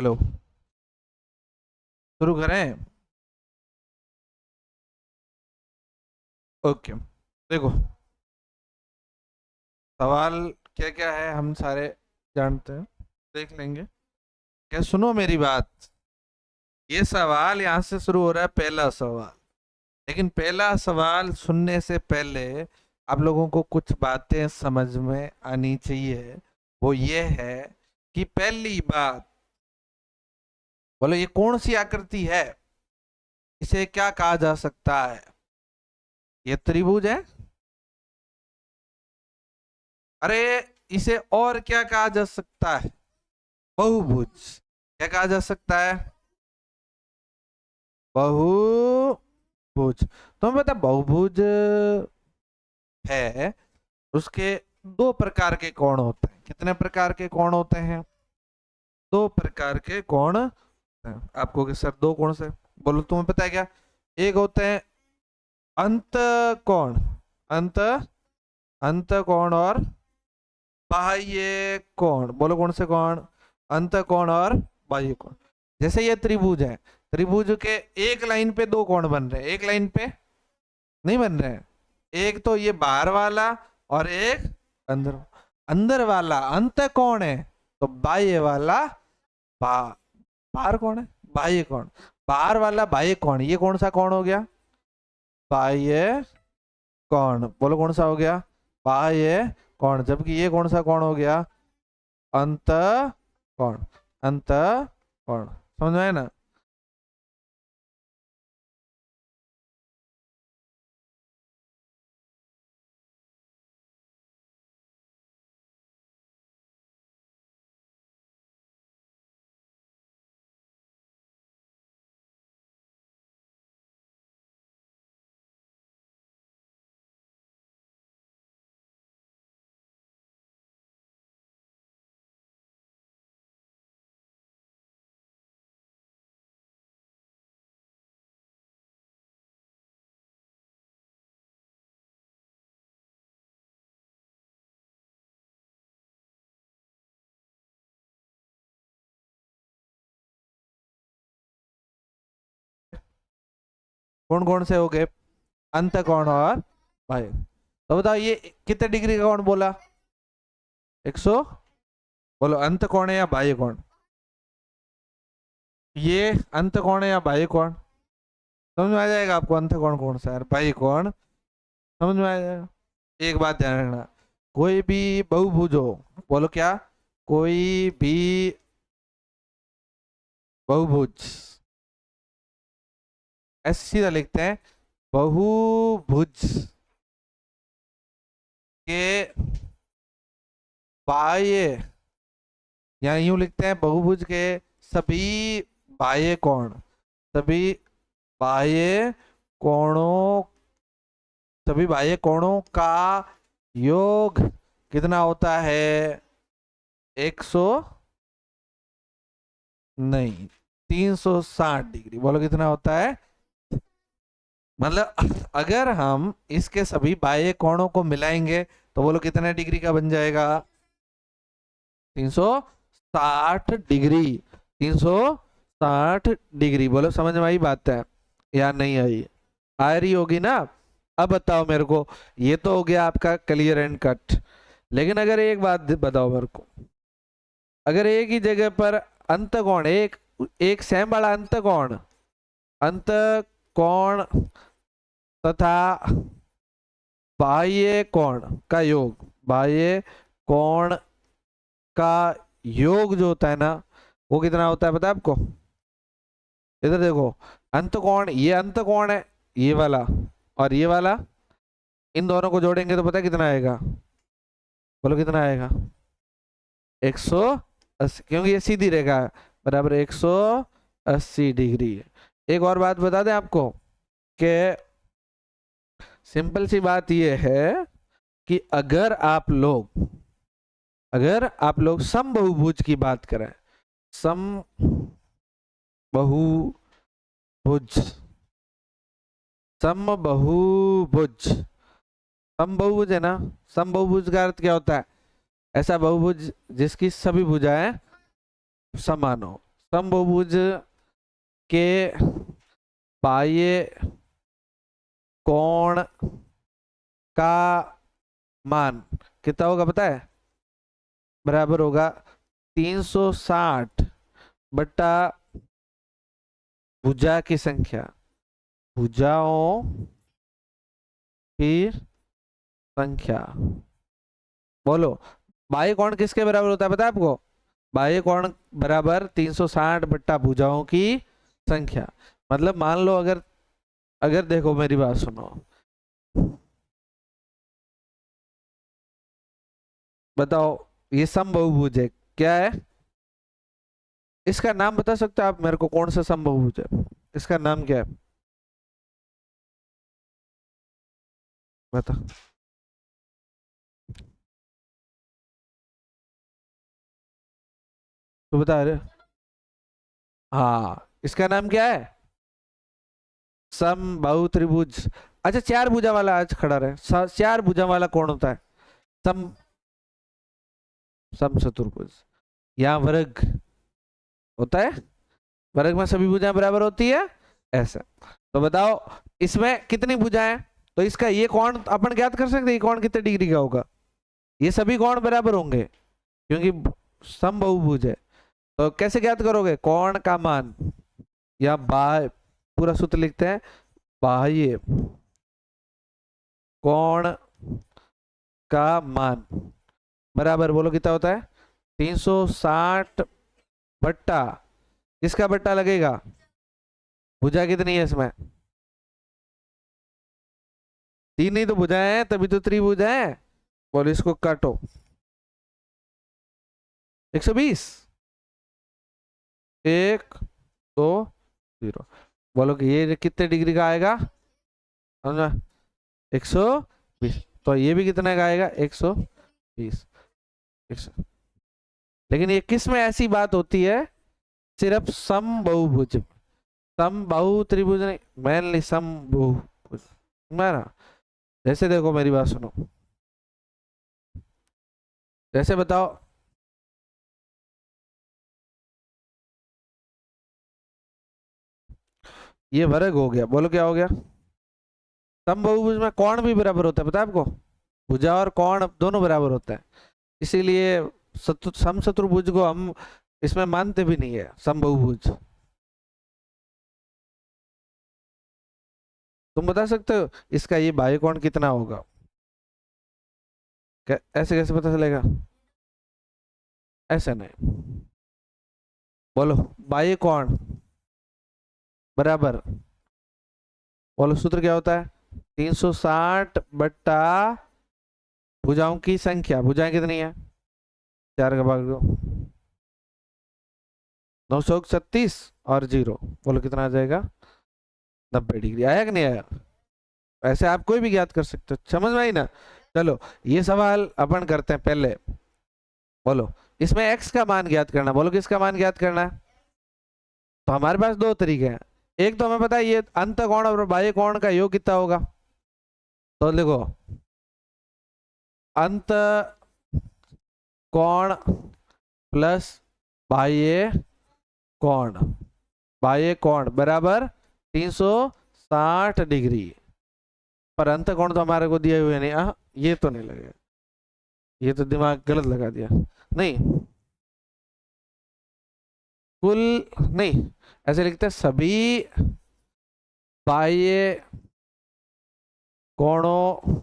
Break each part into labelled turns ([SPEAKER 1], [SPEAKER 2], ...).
[SPEAKER 1] Hello. शुरू करें। Okay. देखो, सवाल क्या क्या है हम सारे जानते हैं, देख लेंगे। क्या, सुनो मेरी बात। ये सवाल यहाँ से शुरू हो रहा है, पहला सवाल। लेकिन पहला सवाल सुनने से पहले आप लोगों को कुछ बातें समझ में आनी चाहिए। वो ये है कि पहली बात, बोलो ये कौन सी आकृति है, इसे क्या कहा जा सकता है? ये त्रिभुज है। अरे, इसे और क्या कहा जा सकता है? बहुभुज। क्या कहा जा सकता है? बहुभुज। तुम्हें पता बहुभुज है, उसके दो प्रकार के कोण होते हैं। कितने प्रकार के कोण होते हैं? दो प्रकार के कोण हैं। आपको कि सर दो कोण से, बोलो तुम्हें पता है क्या? एक होते हैं अंत कोण, अंत अंत कोण, और बाह्य कोण। बोलो कौन से कोण? अंत कोण और बाह्य कोण। जैसे ये त्रिभुज है, त्रिभुज के एक लाइन पे दो कोण बन रहे हैं, एक लाइन पे नहीं बन रहे हैं। एक तो ये बाहर वाला और एक अंदर। अंदर वाला अंत कोण है, तो बाह्य वाला बा बाहर कौन है? बाह्य कोण। बाहर वाला बाह्य कोण, ये कौन सा कोण हो गया? बाह्य कोण। बोलो कौन सा हो गया? बाह्य कोण। जबकि ये कौन सा कोण हो गया? अंत कोण। अंत कोण। समझ में आया ना? कौन कौन से हो गए? अंत कोण और बाह्य। तो बताओ ये कितने डिग्री का कोण बोला? 100। बोलो अंत कोण है या बाह्य कोण? ये अंत कोण है या बाह्य कोण? समझ में आ जाएगा आपको अंत कोण कौन सा है, बाह्य कोण समझ में आ जाएगा। एक बात ध्यान रखना, कोई भी बहुभुज हो, बोलो क्या? कोई भी बहुभुज, ऐसे सीधा लिखते हैं, बहुभुज के बाह्य, या यूं लिखते हैं बहुभुज के सभी बाह्य कोण, सभी बाह्य कोणों, सभी बाह्य कोणों का योग कितना होता है? 100 नहीं, 360 डिग्री। बोलो कितना होता है? मतलब अगर हम इसके सभी बाह्य कोणों को मिलाएंगे तो बोलो कितने डिग्री का बन जाएगा? 360 डिग्री। 360 डिग्री। बोलो समझ में आई बात है या नहीं आई? आ रही होगी ना? अब बताओ मेरे को, ये तो हो गया आपका क्लियर एंड कट। लेकिन अगर एक बात बताओ मेरे को, अगर एक ही जगह पर अंत कोण, एक एक सेम वाला अंत कोण, अंत कोण तथा बाह्य कोण का योग, बाह्य कोण का योग जो होता है ना, वो कितना होता है पता है आपको? इधर देखो, अंत कोण, ये अंत कोण है, ये वाला और ये वाला, इन दोनों को जोड़ेंगे तो पता है कितना आएगा? बोलो कितना आएगा? 180, क्योंकि ये सीधी रेखा है, बराबर 180 डिग्री। एक और बात बता दें आपको कि सिंपल सी बात ये है कि अगर आप लोग समबहुभुज की बात करें, समबहुभुज, समबहुभुज, समबहुभुज है ना? समबहुभुज का अर्थ क्या होता है? ऐसा बहुभुज जिसकी सभी भुजाएं समान हो, समबहुभुज के बाह्य कोण का मान कितना होगा पता है? बराबर होगा 360 बट्टा भुजा की संख्या, भुजाओं की संख्या। बोलो बाह्य कोण किसके बराबर होता है पता है आपको? बाह्य कोण बराबर 360 बट्टा भुजाओं की संख्या। मतलब मान लो अगर अगर देखो मेरी बात सुनो, बताओ ये समबहुभुज है, क्या है? इसका नाम बता सकते हो आप मेरे को, कौन सा समबहुभुज है? इसका नाम क्या है बता। तो बता रहे। हाँ इसका नाम क्या है? समबाहु त्रिभुज। अच्छा चार भुजा वाला आज खड़ा रहे, चार भुजा वाला कौन होता है? सम समचतुर्भुज। यहाँ वर्ग होता है, वर्ग में सभी भुजाएं बराबर होती है ऐसा। तो बताओ इसमें कितनी भुजाएं? तो इसका ये कोण अपन ज्ञात कर सकते हैं, ये कोण कितने डिग्री का होगा? ये सभी कोण बराबर होंगे क्योंकि समबहुभुज है। तो कैसे ज्ञात करोगे? कोण का मान या बाह्य, पूरा सूत्र लिखते हैं, बाह्य कोण का मान बराबर, बोलो कितना होता है? 360 बट्टा, किसका बट्टा लगेगा? भुजा कितनी है इसमें? तीन ही तो भुजाएं हैं, तभी तो त्रिभुज है। बोलो इसको काटो, 120, 1 2 0। बोलो कि ये कितने डिग्री का आएगा? समझा? 120। तो ये भी कितने का आएगा? 120। लेकिन ये किस में ऐसी बात होती है? सिर्फ समबहुभुज, समबाहु त्रिभुज नहीं, मेनली समबहुभुज। मेरा जैसे देखो मेरी बात सुनो, जैसे बताओ ये वर्ग हो गया, बोलो क्या हो गया? समबहुभुज में कोण भी बराबर होता है पता है आपको? भुजा और कोण दोनों बराबर होता है, इसीलिए समचतुर्भुज को हम इसमें मानते भी नहीं है समबहुभुज। तुम बता सकते हो इसका ये बाह्य कोण कितना होगा? ऐसे कैसे पता चलेगा? ऐसा नहीं, बोलो बाह्य कोण बराबर, बोलो सूत्र क्या होता है? 360 बट्टा भुजाओं की संख्या, भुजाएं कितनी है? 4 का भाग दो, 936 और 0, बोलो कितना आ जाएगा? 90 डिग्री। आया कि नहीं आया? ऐसे आप कोई भी ज्ञात कर सकते हो, समझ में आई ना? चलो ये सवाल अपन करते हैं पहले। बोलो इसमें x का मान ज्ञात करना, बोलो किसका मान ज्ञात करना है? तो हमारे पास दो तरीके हैं, एक तो हमें पता है ये अंत कोण और बाह्य कोण का योग कितना होगा। तो देखो अंत कोण प्लस बाह्य कोण, बाह्य कोण बराबर 360 डिग्री। पर अंत कोण तो हमारे को दिए हुए नहीं, ये तो नहीं लगेगा, ये तो दिमाग गलत लगा दिया। नहीं कुल नहीं, ऐसे लिखते हैं सभी बाह्य कोणों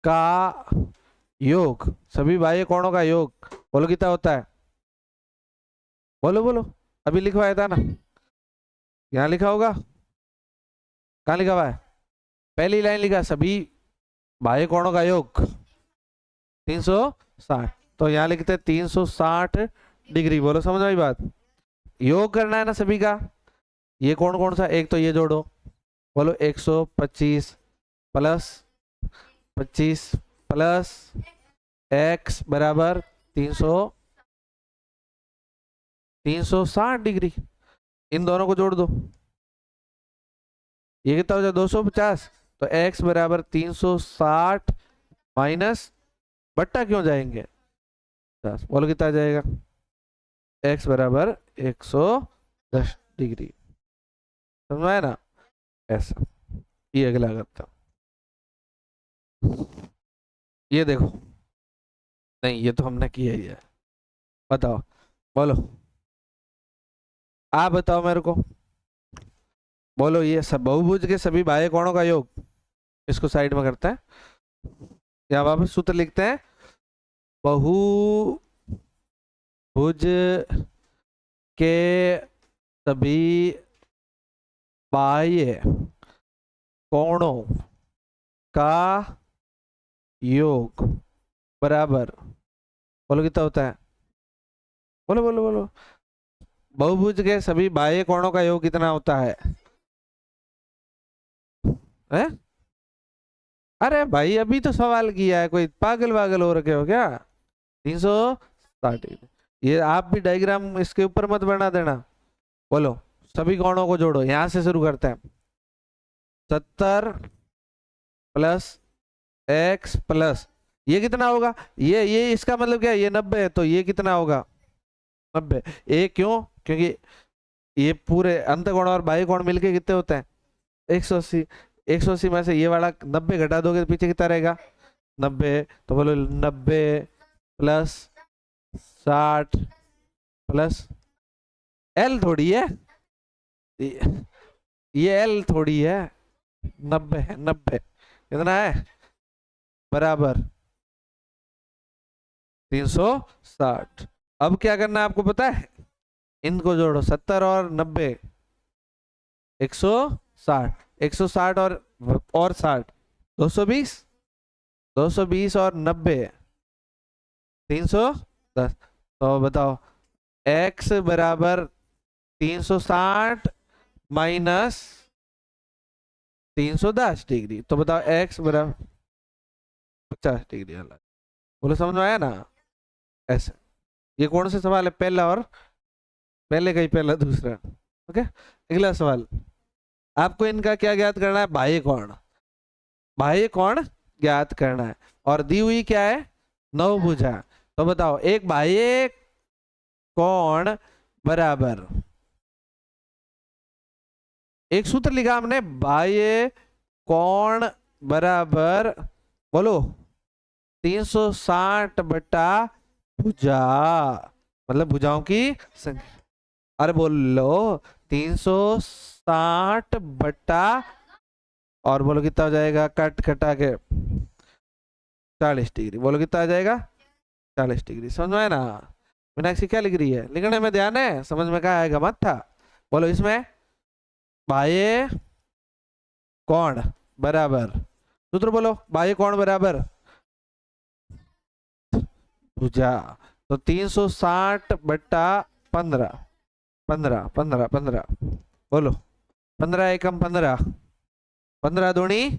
[SPEAKER 1] का योग, सभी बाह्य कोणों का योग, बोलो कितना होता है? बोलो बोलो, अभी लिखवाया था ना, यहाँ लिखा होगा, कहाँ लिखा हुआ है? पहली लाइन लिखा सभी बाह्य कोणों का योग 360, तो यहाँ लिखते हैं 360 डिग्री। बोलो समझ आई बात? योग करना है ना सभी का, ये कौन कौन सा? एक तो ये जोड़ो, बोलो 125 प्लस 25 प्लस x बराबर 360 डिग्री, इन दोनों को जोड़ दो, ये कितना हो जाए? 250। तो x बराबर 360 माइनस बट्टा क्यों जाएंगे 50, बोलो कितना आ जाएगा? x बराबर 110 डिग्री। समझ में आया ना? ऐसा। ये अगला करता हूं। ये देखो, नहीं ये तो हमने किया ही है। बताओ, बोलो, आप बताओ मेरे को, बोलो। ये सब बहुभुज के सभी बाह्य कोणों का योग, इसको साइड में करते हैं, या वापस सूत्र लिखते हैं। बहुभुज के सभी बाह्य कोणों का योग बराबर, बोलो कितना होता है? बोलो बोलो बोलो। बहुभुज के सभी बाह्य कोणों का योग कितना होता है? हैं? अरे भाई अभी तो सवाल किया है, कोई पागल वागल हो रखे हो क्या? 360 डिग्री। ये आप भी डायग्राम इसके ऊपर मत बना देना। बोलो, सभी कोणों को जोड़ो, यहां से शुरू करते हैं। 70 प्लस x प्लस ये कितना होगा? ये इसका मतलब क्या है? ये 90 है, तो ये कितना होगा? 90। ये क्यों? क्योंकि ये पूरे अंतकोण और बाह्य कोण मिलके कितने होते हैं? 180। 180 में से ये वाला 90 घटा दोगे तो पीछे कितना रहेगा? 90। तो बोलो 90 प्लस 60 प्लस L थोड़ी है, ये L थोड़ी है, 90 है। 90 कितना है? बराबर 360। अब क्या करना है आपको पता है? इनको जोड़ो, 70 और 90 160, 160 और 60 220, 220 और 90 310। तो बताओ x बराबर 360 माइनस 310 डिग्री। तो बताओ x बराबर 50 डिग्री। बोलो समझ में आया ना? ऐसे। ये कौन सा सवाल है? पहला और पहले का ही पहला दूसरा। ओके, अगला सवाल। आपको इनका क्या ज्ञात करना है? बाह्य कोण। बाह्य कोण ज्ञात करना है, और दी हुई क्या है? नवभुजा। तो बताओ एक बाह्य कोण बराबर, एक सूत्र लिखा हमने, बाह्य कोण बराबर, बोलो 360 बटा भुजा, मतलब भुजाओं की संख्या। अरे बोलो 360 बटा, और बोलो कितना हो जाएगा? कट कटा के 40 डिग्री। बोलो कितना आ जाएगा? 40 डिग्री। समझ में है ना? मीनाक्षी क्या लिख रही है? लिखने में ध्यान है, समझ में क्या आएगा मत था। बोलो इसमें बाह्य कोण बराबर, सूत्र बोलो, बाह्य कोण बराबर भुजा। तो 360 बटा 15, 15 15 15, बोलो 15 एकम 15, 15 दूनी,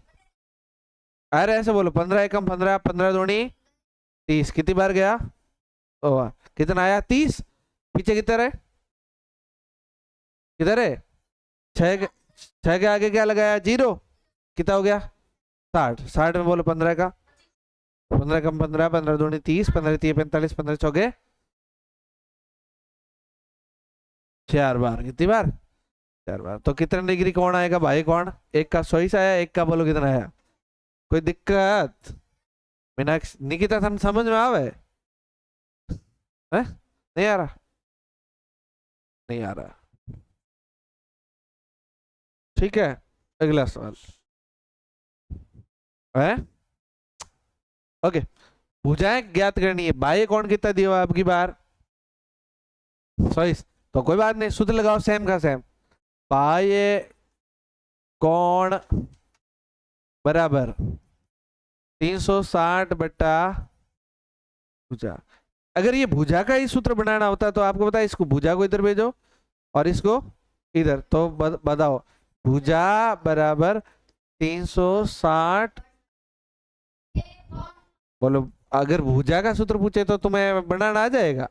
[SPEAKER 1] अरे ऐसे बोलो 15 एकम 15, 15 दूनी 30। कितनी बार गया? ओ कितना आया? 30। पीछे किधर है? किधर है? 6 के आगे क्या लगाया? 0। कितना हो गया? 60। 60 में बोलो 15 का, 15 कम 15, 15 दूनी 30, 15 3 45, 15 चौके 4 बार। कितनी बार? 4 बार। तो कितने डिग्री कौन आएगा भाई? कौन? एक का 100 आया, एक का बोलो कितना आया? कोई दिक्कत? मीनाक्षी निकिता समझ में आवे है? नहीं आ रहा? नहीं आ रहा, ठीक है। अगला सवाल है, ओके। भुजाएं ज्ञात करनी है। बाह्य कोण कितना दिया हुआ आपकी बार? 100। तो कोई बात नहीं, सूत्र लगाओ सेम का सेम। बाह्य कोण बराबर 360 बटा भुजा। अगर ये भुजा का ही सूत्र बनाना होता तो आपको पता है, इसको भुजा को इधर भेजो और इसको इधर, तो बताओ भुजा बराबर 360। बोलो अगर भुजा का सूत्र पूछे तो तुम्हें बनाना आ जाएगा?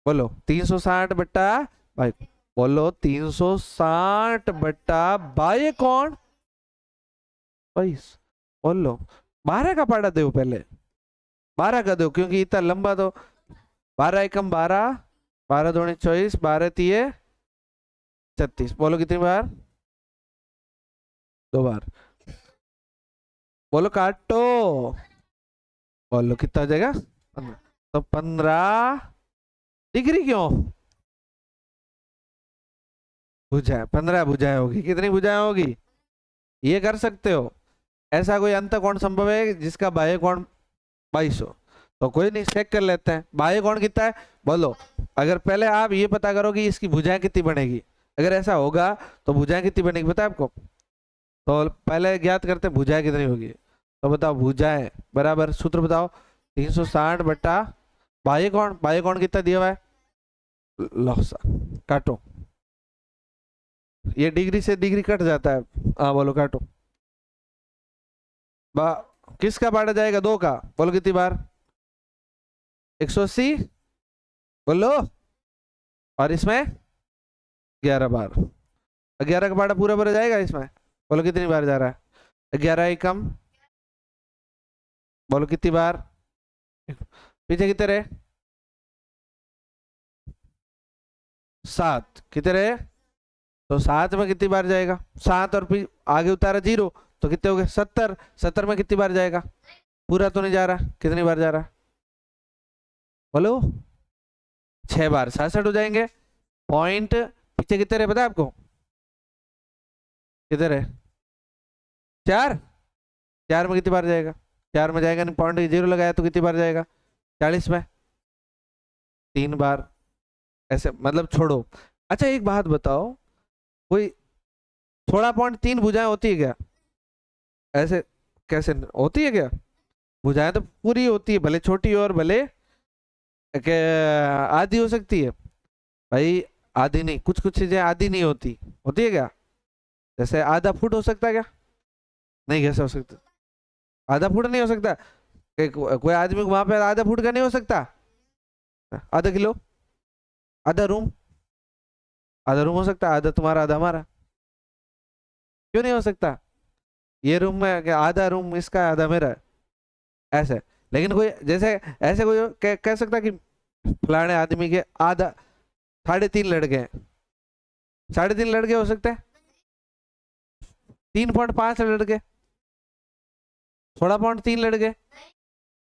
[SPEAKER 1] बोलो 360 बट्टा भाई, बोलो 360 बट्टा बाह्य कोण 22। बोलो 12 का पाड़ा दो पहले, 12 का दो, क्योंकि इतना लंबा तो 12 एकम 12, 12 दूनी 24, 12 तिये 36। बोलो कितनी बार? 2 बार। बोलो काटो। बोलो कितना हो जाएगा? 15। तो 15 डिग्री क्यों? भुजाएं, 15 भुजाएं होगी। कितनी भुजाएं होगी? ये कर सकते हो। ऐसा कोई अंत कोण संभव है जिसका बाह्य कोण 22 हो? तो कोई नहीं, चेक कर लेते हैं बाह्य कोण कितना है। बोलो, अगर पहले आप ये पता करो कि इसकी भुजाएं कितनी बनेगी। अगर ऐसा होगा तो भुजाएं कितनी बनेगी पता है आपको? तो पहले ज्ञात करते हैं भुजाएं कितनी होगी। तो बताओ भुजाएं बराबर, सूत्र बताओ। 360 बट्टा बाह्य कोण। बाह्य कोण कितना दिया हुआ है? लो सा, काटो। ये डिग्री से डिग्री कट जाता है। हाँ बोलो काटो। बा किसका बांटा जाएगा? 2 का। बोलो कितनी बार? 180। बोलो। और इसमें 11 बार। 11 का बांटा पूरा भरा जाएगा इसमें। बोलो कितनी बार जा रहा है? 11 ही कम। बोलो कितनी बार? पीछे कितने रहे? 7। कितने रहे? तो 7 में कितनी बार जाएगा? 7 और आगे उतारा 0, तो कितने हो गए? 70। 70 में कितनी बार जाएगा? पूरा तो नहीं जा रहा, कितनी बार जा रहा? बोलो। 6 बार। 66 हो जाएंगे। पॉइंट पीछे कितने रहे पता है आपको? कितने रहे? 4। 4 में कितनी बार जाएगा? 4 में जाएगा नहीं, पॉइंट 0 लगाया तो कितनी बार जाएगा? 40 में 3 बार। ऐसे मतलब छोड़ो। अच्छा एक बात बताओ, कोई थोड़ा पॉइंट 3 भुजाएं होती है क्या? ऐसे कैसे होती है क्या? भुजाएं तो पूरी होती है, भले छोटी और भले आधी हो सकती है। भाई आधी नहीं, कुछ कुछ चीजें आधी नहीं होती। होती है क्या? जैसे आधा फुट हो सकता है क्या? नहीं, कैसे हो सकता? आधा फुट नहीं हो सकता। कोई आदमी वहां पे आधा फुट का नहीं हो सकता। आधा किलो, आधा रूम। आधा रूम हो सकता है, आधा तुम्हारा आधा हमारा। क्यों नहीं हो सकता? ये रूम में क्या आधा रूम इसका आधा मेरा है? ऐसे। लेकिन कोई जैसे ऐसे कोई कह सकता कि फलाने आदमी के आधा 3.5 लड़के हैं। 3.5 लड़के हो सकते हैं। 3.5 लड़के, थोड़ा पॉइंट 3 लड़के।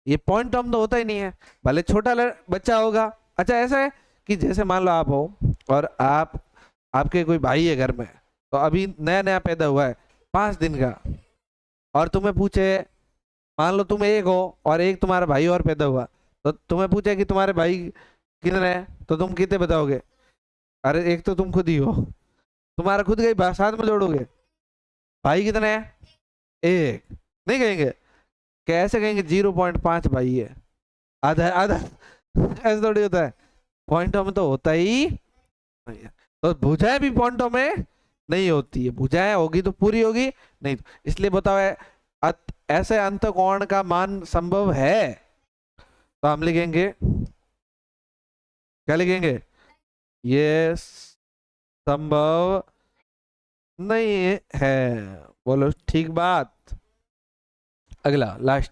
[SPEAKER 1] ये पॉइंट टर्म तो होता ही नहीं है, भले छोटा बच्चा होगा। अच्छा ऐसा है कि जैसे मान लो आप हो और आपके कोई भाई है घर में, तो अभी नया नया पैदा हुआ है 5 दिन का, और तुम्हें पूछे, मान लो तुम एक हो और एक तुम्हारा भाई और पैदा हुआ, तो तुम्हें पूछे कि तुम्हारे भाई कितने हैं, तो तुम कितने बताओगे? अरे एक तो तुम खुद ही हो, तुम्हारा खुद का ही साथ में जोड़ोगे। भाई कितने हैं? एक। नहीं कहेंगे? कैसे कहेंगे? 0.5 भाई है, आधा आधा। ऐसा थोड़ी होता है, पॉइंटों में तो होता ही नहीं है। तो भुजाएं भी पॉइंटों में नहीं होती है, भुजाएं होगी तो पूरी होगी, नहीं तो। इसलिए बताओ ऐसे अंत कोण का मान संभव है? तो हम लिखेंगे, क्या लिखेंगे? ये संभव नहीं है। बोलो ठीक बात। अगला लास्ट,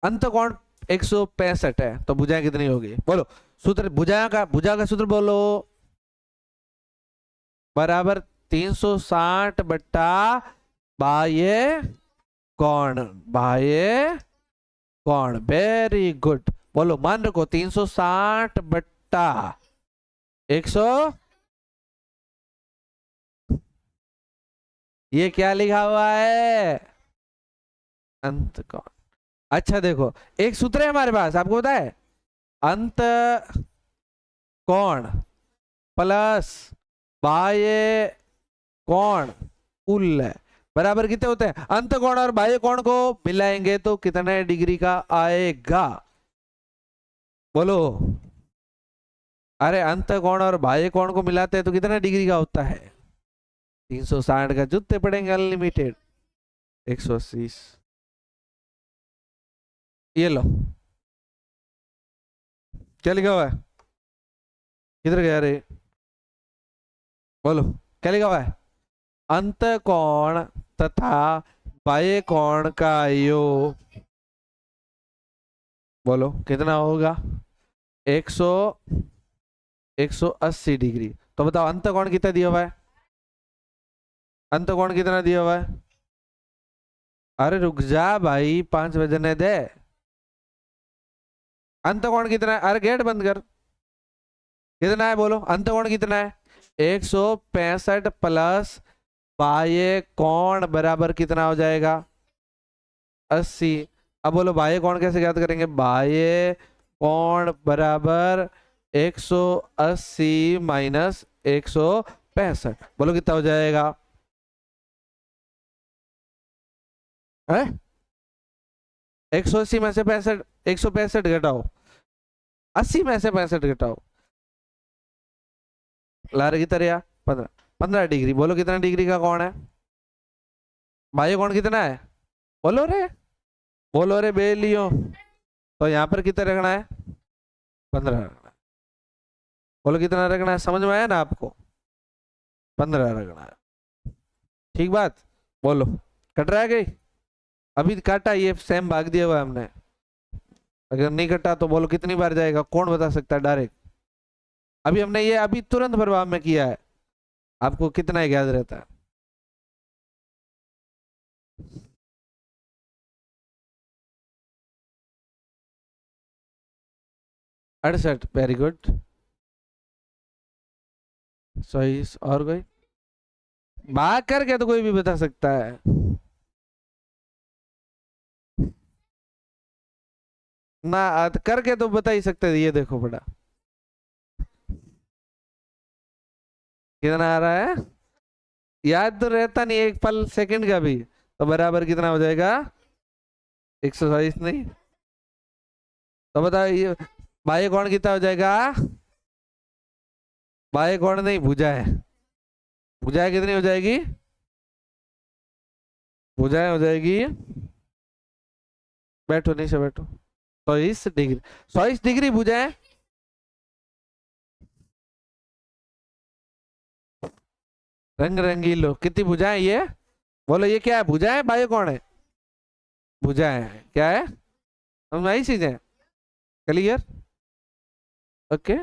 [SPEAKER 1] अंत कोण 165 है, तो भुजाएं कितनी होगी? बोलो सूत्र, भुजा का सूत्र बोलो। बराबर 360 बट्टा बाह्य कोण। बाह्य कोण, वेरी गुड। बोलो मान रखो 360 बट्टा 100। ये क्या लिखा हुआ है? अंत कोण। अच्छा देखो, एक सूत्र है हमारे पास, आपको पता है? अंत कोण प्लस बाह्य कोण कुल बराबर कितने होते हैं? अंत कोण और बाह्य कोण को मिलाएंगे तो कितने डिग्री का आएगा? बोलो। अरे अंत कोण और बाह्य कोण को मिलाते हैं तो कितने डिग्री का होता है? 360 का जूते पड़ेंगे अनलिमिटेड। 180। ये लो, क्या लिखा हुआ है? किधर गया रे? बोलो क्या लिखा हुआ है? अंत कोण तथा बाह्य कोण का योग। बोलो कितना होगा? 100 180 डिग्री। तो बताओ अंतकोण कितना दिया हुआ है? अंतकोण कितना दिया हुआ है? अरे रुक जा भाई, 5 बजने दे। अंतकोण कितना है? अरे गेट बंद कर। कितना है बोलो, अंतकोण कितना है? 165 प्लस बाह्य कोण बराबर कितना हो जाएगा? 80। अब बोलो बाह्य कोण कैसे ज्ञात करेंगे? बाह्य कोण बराबर 180 माइनस 165। बोलो कितना हो जाएगा? है 180 में से 65, 165 घटाओ 80 में से 65 घटाओ, लार की तरह 15, 15 डिग्री। बोलो कितना डिग्री का कोण है? बाह्य कोण कितना है? बोलो रे, बोलो रे बेलियो। तो यहाँ पर कितना रखना है? 15 रखना है। बोलो कितना रखना है? समझ में आया ना आपको? 15 रखना है। ठीक बात। बोलो कट रहा है गई? अभी काटा, ये सेम भाग दिया हुआ है हमने। अगर नहीं कटा तो बोलो कितनी बार जाएगा? कौन बता सकता है डायरेक्ट? अभी हमने ये अभी तुरंत प्रभाव में किया है, आपको कितना याद रहता है? अड़सठ। Very good. 100 और कोई? भाग करके तो कोई भी बता सकता है। ना करके तो बता ही सकते थे। ये देखो बड़ा कितना आ रहा है, याद तो रहता नहीं एक पल सेकंड का भी। तो बराबर कितना हो जाएगा? 140 नहीं? तो बताओ ये बाह्य कोण कितना हो जाएगा? बाह्य कोण नहीं, भुजाएं। भुजाएं कितनी हो जाएगी? भुजाएं हो जाएगी, बैठो नीचे बैठो, 120 डिग्री। 120 डिग्री भुजाएं। रंग रंगीलो कितनी भुजाएं ये? बोलो ये क्या है? भुजाएं बाह्य कोण है? भुजाएं क्या है? हम आई चीजें क्लियर? ओके।